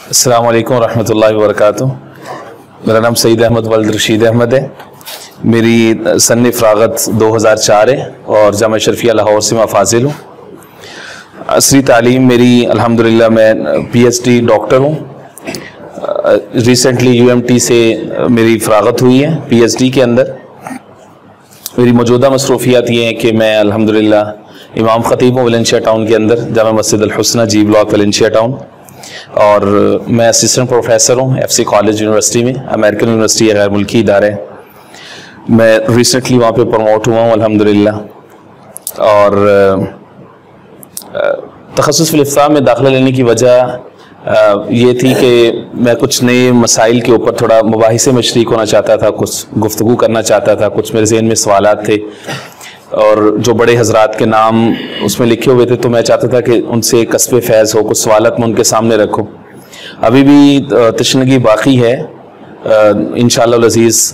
अस्सलाम वालेकुम रहमतुल्लाहि व बरकातुहू। मेरा नाम सईद अहमद वल्द रशीद अहमद है। मेरी सन्न फ़राग़त 2004 है और जामिया अशरफिया लाहौर से मैं फ़ाज़िल हूँ। असली तालीम मेरी अल्हम्दुलिल्लाह मैं PhD डॉक्टर हूँ। रिसेंटली UMT से मेरी फ़राग़त हुई है PhD के अंदर। मेरी मौजूदा मसरूफ़ियात ये हैं कि मैं अल्हम्दुलिल्लाह इमाम ख़तीब हूँ वलेंशिया टाउन के अंदर, जामा मस्जिद अल हुस्ना G ब्लॉक वलेंशिया टाउन, और मैं असिस्टेंट प्रोफेसर हूँ FC कॉलेज यूनिवर्सिटी में। अमेरिकन यूनिवर्सिटी गैर मुल्की इदारा है। मैं रिसेंटली वहाँ पे प्रमोट हुआ हूँ अल्हम्दुलिल्लाह। और तख़स्सुस फ़िल इफ़्ता में दाखिला लेने की वजह ये थी कि मैं कुछ नए मसाइल के ऊपर थोड़ा मुबाहिसे में शरीक होना चाहता था, कुछ गुफ्तगू करना चाहता था, कुछ मेरे ज़हन में सवालात थे और जो बड़े हजरात के नाम उसमें लिखे हुए थे तो मैं चाहता था कि उनसे कस्बे फैज़ हो, कुछ सवालात मैं उनके सामने रखूं। अभी भी तशनगी बाकी है इंशाअल्लाह अज़ीज़।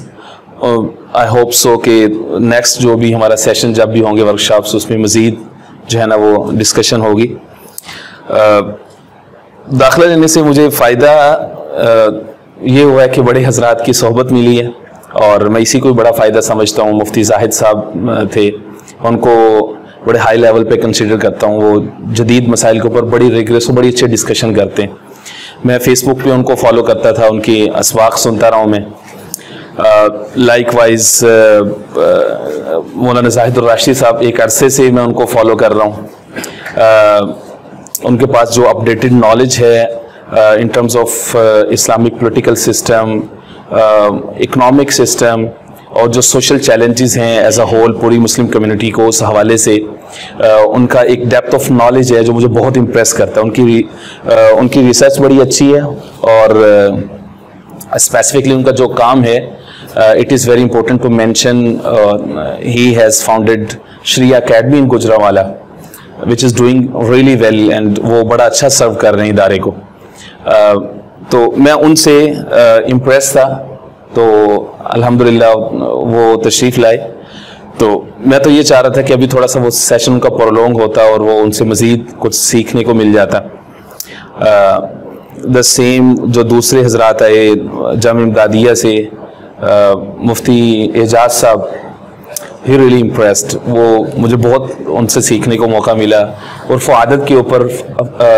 आई होप सो कि नेक्स्ट जो भी हमारा सेशन जब भी होंगे वर्कशॉप्स, उसमें मज़ीद जो है ना वो डिस्कशन होगी। दाखिला लेने से मुझे फ़ायदा ये हुआ है कि बड़े हजरात की सोहबत मिली है और मैं इसी को बड़ा फ़ायदा समझता हूँ। मुफ्ती जाहिद साहब थे, उनको बड़े हाई लेवल पे कंसिडर करता हूँ। वो जदीद मसाइल के ऊपर बड़ी रिगरस और बड़ी अच्छी डिस्कशन करते हैं। मैं फेसबुक पे उनको फॉलो करता था, उनकी असवाक सुनता रहा हूँ मैं। लाइक वाइज मौलाना जाहिदुर राशिद साहब, एक अरसे से मैं उनको फॉलो कर रहा हूँ। उनके पास जो अपडेटेड नॉलेज है in terms of Islamic political system, economic system और जो सोशल चैलेंजेस हैं एज अ होल पूरी मुस्लिम कम्युनिटी को, उस हवाले से उनका एक डेप्थ ऑफ नॉलेज है जो मुझे बहुत इम्प्रेस करता है। उनकी रिसर्च बड़ी अच्छी है और स्पेसिफिकली उनका जो काम है, it is very important to mention, he has founded Sharia academy in Gujranwala which is doing really well and वो बड़ा अच्छा सर्व कर रहे हैं इदारे को। तो मैं उनसे इम्प्रेस था, तो अल्हम्दुलिल्लाह वो तशरीफ़ लाए। तो मैं तो ये चाह रहा था कि अभी थोड़ा सा वो सेशन उनका प्रोलॉन्ग होता और वो उनसे मज़ीद कुछ सीखने को मिल जाता। द सेम जो दूसरे हजरात आए जामिया इमदादिया से, मुफ्ती एजाज साहब, ही रियली इम्प्रेस्ड। वो मुझे बहुत उनसे सीखने को मौका मिला। और फ़आदत के ऊपर,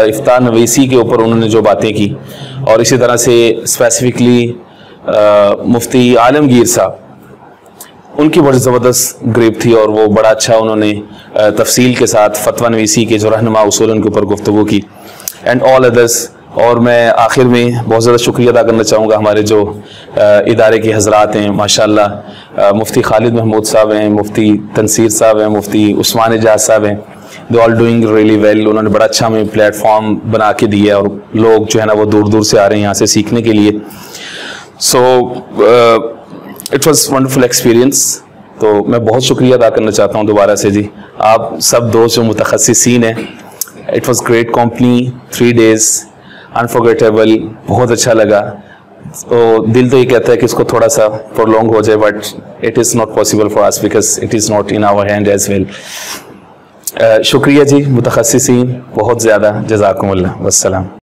इफ्तार नवीसी के ऊपर उन्होंने जो बातें की, और इसी तरह से स्पेसिफिकली मुफ्ती आलमगीर साहब, उनकी बड़ी ज़बरदस्त ग्रिप थी और वो बड़ा अच्छा उन्होंने तफसील के साथ फतवा नवीसी के जो रहनुमा उसूल उनके ऊपर गुफ्तगू की एंड ऑल अदर्स। और मैं आखिर में बहुत ज़्यादा शुक्रिया अदा करना चाहूँगा हमारे जो इदारे के हजरात हैं। माशाअल्लाह मुफ्ती खालिद महमूद साहब हैं, मुफ्ती तनसीर साहब हैं, मुफ्ती उस्मान एजाज साहब हैं। They all doing really well. उन्होंने बड़ा अच्छा हमें प्लेटफॉर्म बना के दिया और लोग जो है ना वो दूर दूर से आ रहे हैं यहाँ से सीखने के लिए। So it was wonderful experience. तो मैं बहुत शुक्रिया अदा करना चाहता हूँ दोबारा से जी, आप सब दोस्त जो मुतखस्सिसीन हैं। It was great company, 3 days unforgettable, बहुत अच्छा लगा। तो दिल तो ये कहता है कि इसको थोड़ा सा प्रोलॉन्ग हो जाए, but it is not possible for us because it is not in our hand as well. शुक्रिया जी मुतखस्सिसीन, बहुत ज़्यादा। जज़ाकुमुल्लाह। वस्सलाम।